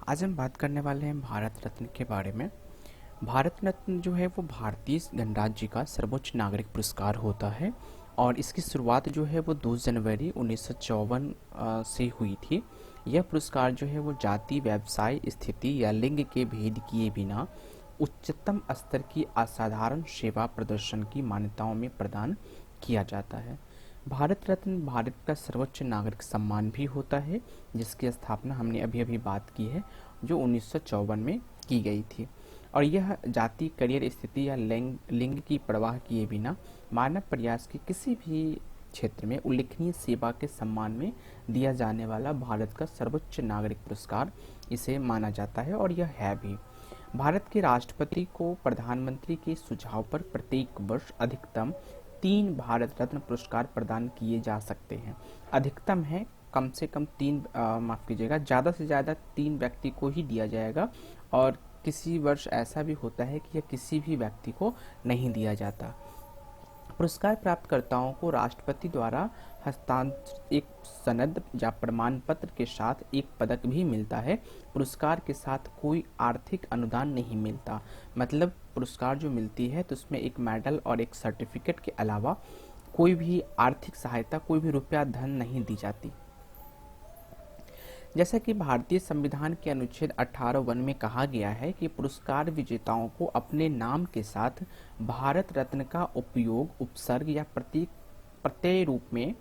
आज हम बात करने वाले हैं भारत रत्न के बारे में। भारत रत्न जो है वो भारतीय गणराज्य का सर्वोच्च नागरिक पुरस्कार होता है और इसकी शुरुआत जो है वो 2 जनवरी 1954 से हुई थी। यह पुरस्कार जो है वो जाति, व्यवसाय, स्थिति या लिंग के भेद किए बिना उच्चतम स्तर की असाधारण सेवा प्रदर्शन की मान्यताओं में प्रदान किया जाता है। भारत रत्न भारत का सर्वोच्च नागरिक सम्मान भी होता है, जिसकी स्थापना हमने अभी अभी बात की है, जो 1954 में की गई थी। और यह जाति, करियर स्थिति या लिंग की परवाह किए बिना मानव प्रयास के किसी भी क्षेत्र में उल्लेखनीय सेवा के सम्मान में दिया जाने वाला भारत का सर्वोच्च नागरिक पुरस्कार इसे माना जाता है, और यह है भी। भारत के राष्ट्रपति को प्रधानमंत्री के सुझाव पर प्रत्येक वर्ष अधिकतम 3 भारत रत्न पुरस्कार प्रदान किए जा सकते हैं। अधिकतम है, कम से कम 3, माफ कीजिएगा, ज़्यादा से ज़्यादा 3 व्यक्ति को ही दिया जाएगा, और किसी वर्ष ऐसा भी होता है कि यह किसी भी व्यक्ति को नहीं दिया जाता। पुरस्कार प्राप्तकर्ताओं को राष्ट्रपति द्वारा हस्तांतरित एक सनद या प्रमाण पत्र के साथ एक पदक भी मिलता है। पुरस्कार के साथ कोई आर्थिक अनुदान नहीं मिलता। मतलब पुरस्कार जो मिलती है तो उसमें एक मेडल और एक सर्टिफिकेट के अलावा कोई भी आर्थिक सहायता, कोई भी रुपया धन नहीं दी जाती। जैसा कि भारतीय संविधान के अनुच्छेद 18(1) में कहा गया है कि पुरस्कार विजेताओं को अपने नाम के साथ भारत रत्न का उपयोग उपसर्ग या प्रतीक प्रत्यय रूप में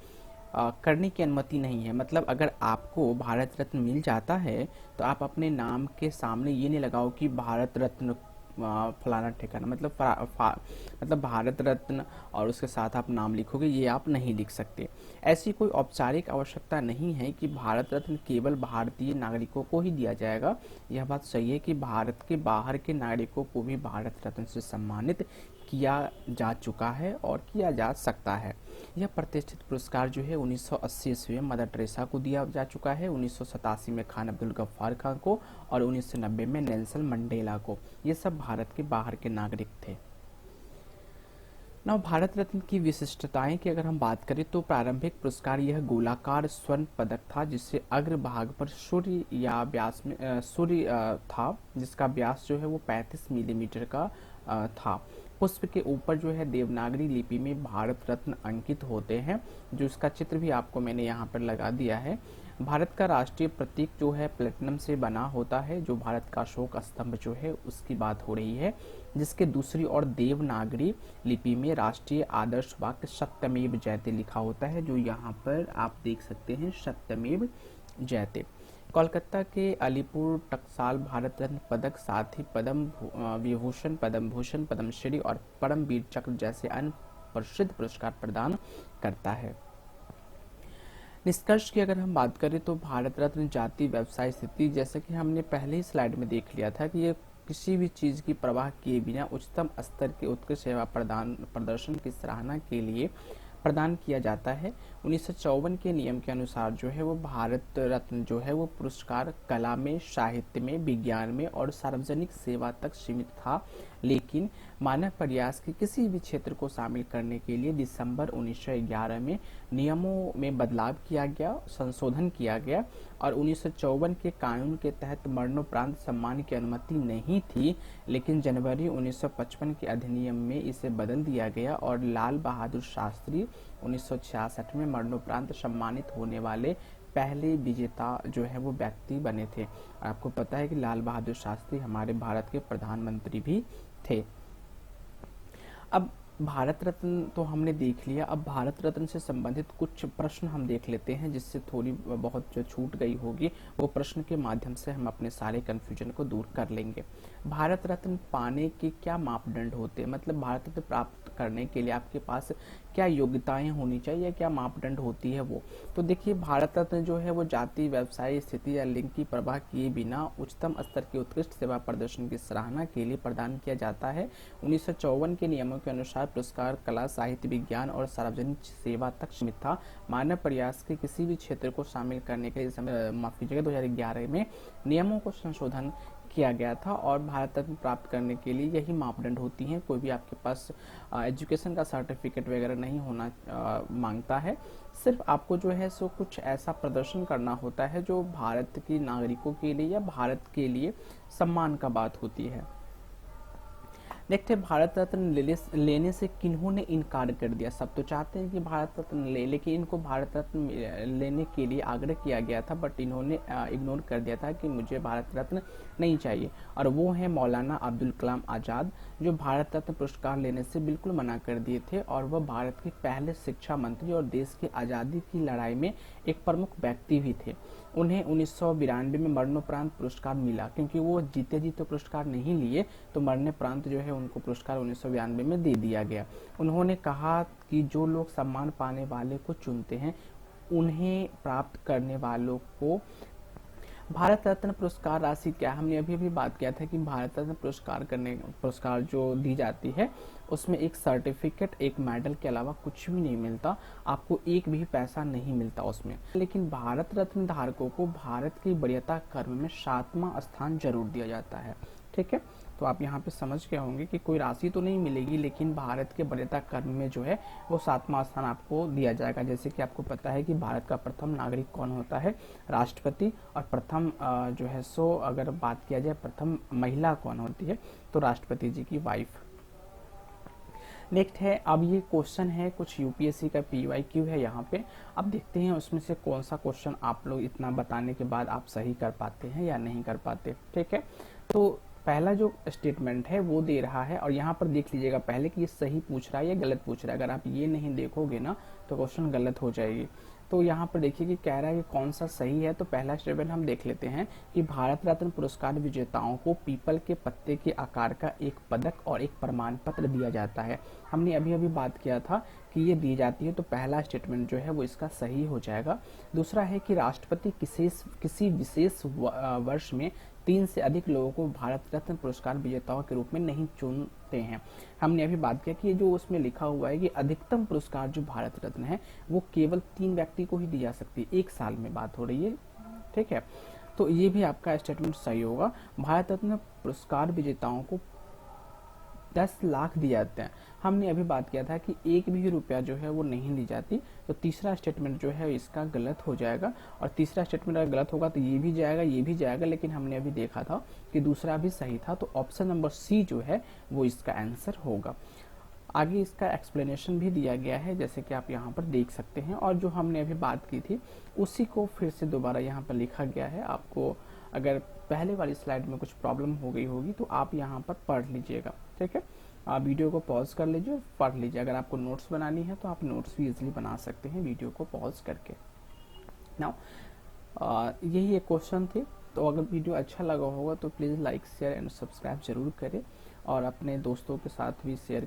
करने की अनुमति नहीं है। मतलब अगर आपको भारत रत्न मिल जाता है तो आप अपने नाम के सामने ये नहीं लगाओ कि भारत रत्न फलाना ठिकाना, मतलब भारत रत्न और उसके साथ आप नाम लिखोगे, ये आप नहीं लिख सकते। ऐसी कोई औपचारिक आवश्यकता नहीं है कि भारत रत्न केवल भारतीय नागरिकों को ही दिया जाएगा। यह बात सही है कि भारत के बाहर के नागरिकों को भी भारत रत्न से सम्मानित किया जा चुका है और किया जा सकता है। यह प्रतिष्ठित पुरस्कार जो है 1980 ईस्वी में मदर टेरेसा को दिया जा चुका है, 1987 में खान अब्दुल गफ्फार खान को, और 1990 में नेल्सन मंडेला को। ये सब भारत के बाहर के नागरिक थे। भारत रत्न की विशिष्टताएं की अगर हम बात करें तो प्रारंभिक पुरस्कार यह गोलाकार स्वर्ण पदक था, जिससे अग्र भाग पर सूर्य या व्यास में सूर्य था, जिसका व्यास जो है वो 35 मिलीमीटर का था। पुष्प के ऊपर जो है देवनागरी लिपि में भारत रत्न अंकित होते हैं, जो इसका चित्र भी आपको मैंने यहाँ पर लगा दिया है। भारत का राष्ट्रीय प्रतीक जो है प्लेटिनम से बना होता है, जो भारत का अशोक स्तंभ जो है उसकी बात हो रही है, जिसके दूसरी ओर देवनागरी लिपि में राष्ट्रीय आदर्श वाक्य सत्यमेव जयते लिखा होता है, जो यहाँ पर आप देख सकते हैं, सत्यमेव जयते। कोलकाता के अलीपुर टकसाल भारत रत्न पदक साथ ही पद्म विभूषण, पद्म भूषण, पद्मश्री और परमवीर चक्र जैसे अन्य प्रसिद्ध पुरस्कार प्रदान करता है। निष्कर्ष की अगर हम बात करें तो भारत रत्न जाति, व्यवसाय, स्थिति, जैसे कि हमने पहले ही स्लाइड में देख लिया था कि ये किसी भी चीज की परवाह किए बिना उच्चतम स्तर के उत्कृष्ट सेवा प्रदर्शन की सराहना के लिए प्रदान किया जाता है। 1954 के नियम के अनुसार जो है वो भारत रत्न जो है वो पुरस्कार कला में, साहित्य में, विज्ञान में और सार्वजनिक सेवा तक सीमित था, लेकिन मानव प्रयास के किसी भी क्षेत्र को शामिल करने के लिए दिसंबर 1911 में नियमों में बदलाव किया गया, संशोधन किया गया, और 1954 के कानून के तहत मरणोपरांत सम्मान की अनुमति नहीं थी, लेकिन जनवरी 1955 के अधिनियम में इसे बदल दिया गया और लाल बहादुर शास्त्री 1966 में मरणोपरांत सम्मानित होने वाले पहले विजेता जो है वो व्यक्ति बने थे। और आपको पता है कि लाल बहादुर शास्त्री हमारे भारत के प्रधानमंत्री भी थे। अब भारत रत्न तो हमने देख लिया, अब भारत रत्न से संबंधित कुछ प्रश्न हम देख लेते हैं, जिससे थोड़ी बहुत जो छूट गई होगी वो प्रश्न के माध्यम से हम अपने सारे कन्फ्यूजन को दूर कर लेंगे। भारत रत्न पाने के क्या मापदंड होते हैं, मतलब भारत रत्न प्राप्त करने के लिए आपके पास क्या योग्यताएं होनी चाहिए, क्या मापदंड होती है वो। तो देखिए, भारत रत्न जो है वो जाति, व्यवसाय, स्थिति या लिंग की परवाह किए बिना उच्चतम स्तर के उत्कृष्ट सेवा प्रदर्शन की सराहना के लिए प्रदान किया जाता है। 1954 के नियमों के अनुसार पुरस्कार कला, साहित्य, विज्ञान और सार्वजनिक सेवा तक सीमित था। मानव प्रयास के किसी भी क्षेत्र को शामिल करने के लिए माफ कीजिएगा 2011 में नियमों को संशोधन किया गया था और भारत रत्न प्राप्त करने के लिए यही मापदंड होती हैं। कोई भी आपके पास एजुकेशन का सर्टिफिकेट वगैरह नहीं होना मांगता है। सिर्फ आपको जो है सो कुछ ऐसा प्रदर्शन करना होता है जो भारत के नागरिकों के लिए या भारत के लिए सम्मान का बात होती है। नेक्स्ट है भारत रत्न लेने से किन्होंने इनकार कर दिया। सब तो चाहते हैं कि भारत रत्न ले, लेकिन इनको भारत रत्न लेने के लिए आग्रह किया गया था, बट इन्होंने इग्नोर कर दिया था कि मुझे भारत रत्न नहीं चाहिए। और वो है मौलाना अब्दुल कलाम आज़ाद, जो भारत रत्न पुरस्कार लेने से बिल्कुल मना कर दिए थे। और वह भारत के पहले शिक्षा मंत्री और देश की आज़ादी की लड़ाई में एक प्रमुख व्यक्ति भी थे। उन्हें 1992 में मरणोपरांत पुरस्कार मिला, क्योंकि वो जीते जी तो पुरस्कार नहीं लिए, तो मरणोपरांत जो है उनको पुरस्कार 1992 में दे दिया गया। उन्होंने कहा कि जो लोग सम्मान पाने वाले को चुनते हैं, उन्हें प्राप्त करने वालों को भारत रत्न पुरस्कार राशि क्या, हमने अभी भी बात किया था कि भारत रत्न पुरस्कार जो दी जाती है उसमें एक सर्टिफिकेट, एक मेडल के अलावा कुछ भी नहीं मिलता, आपको एक भी पैसा नहीं मिलता उसमें। लेकिन भारत रत्न धारकों को भारत की वरीयता क्रम में 7वां स्थान जरूर दिया जाता है। ठीक है, तो आप यहाँ पे समझ गए होंगे कि कोई राशि तो नहीं मिलेगी, लेकिन भारत के वरीयता क्रम में जो है वो 7वां स्थान आपको दिया जाएगा। जैसे कि आपको पता है कि भारत का प्रथम नागरिक कौन होता है, राष्ट्रपति, और प्रथम जो है सो अगर बात किया जाए प्रथम महिला कौन होती है, तो राष्ट्रपति जी की वाइफ। नेक्स्ट है, अब ये क्वेश्चन है कुछ यूपीएससी का PYQ है यहाँ पे। अब देखते हैं उसमें से कौन सा क्वेश्चन आप लोग इतना बताने के बाद आप सही कर पाते हैं या नहीं कर पाते। ठीक है, तो पहला जो स्टेटमेंट है वो दे रहा है, और यहाँ पर देख लीजिएगा पहले कि ये सही पूछ रहा है या गलत पूछ रहा है। अगर आप ये नहीं देखोगे ना तो क्वेश्चन गलत हो जाएगी। तो यहाँ पर देखिए कि कह रहा है कि कौन सा सही है। तो पहला स्टेटमेंट हम देख लेते हैं कि भारत रत्न पुरस्कार विजेताओं को पीपल के पत्ते के आकार का एक पदक और एक प्रमाण पत्र दिया जाता है। हमने अभी अभी बात किया था कि ये दी जाती है, तो पहला स्टेटमेंट जो है वो इसका सही हो जाएगा। दूसरा है कि राष्ट्रपति किसी विशेष वर्ष में 3 से अधिक लोगों को भारत रत्न पुरस्कार विजेताओं के रूप में नहीं चुनते हैं। हमने अभी बात किया कि ये जो उसमें लिखा हुआ है कि अधिकतम पुरस्कार जो भारत रत्न है वो केवल 3 व्यक्ति को ही दी जा सकती है, 1 साल में बात हो रही है। ठीक है, तो ये भी आपका स्टेटमेंट सही होगा। भारत रत्न पुरस्कार विजेताओं को 10 लाख दिए जाते हैं। हमने अभी बात किया था कि 1 भी रुपया जो है वो नहीं दी जाती, तो तीसरा स्टेटमेंट जो है इसका गलत हो जाएगा। और तीसरा स्टेटमेंट अगर गलत होगा तो ये भी जाएगा, ये भी जाएगा, लेकिन हमने अभी देखा था कि दूसरा भी सही था, तो ऑप्शन नंबर C जो है वो इसका आंसर होगा। आगे इसका एक्सप्लेनेशन भी दिया गया है, जैसे कि आप यहाँ पर देख सकते हैं, और जो हमने अभी बात की थी उसी को फिर से दोबारा यहाँ पर लिखा गया है। आपको अगर पहले वाली स्लाइड में कुछ प्रॉब्लम हो गई होगी तो आप यहाँ पर पढ़ लीजिएगा। ठीक है, आप वीडियो को पॉज कर लीजिए और पढ़ लीजिए। अगर आपको नोट्स बनानी है तो आप नोट्स भी इजीली बना सकते हैं वीडियो को पॉज करके। नाउ यही एक क्वेश्चन थे। तो अगर वीडियो अच्छा लगा होगा तो please like, share and subscribe जरूर करें, और अपने दोस्तों के साथ भी शेयर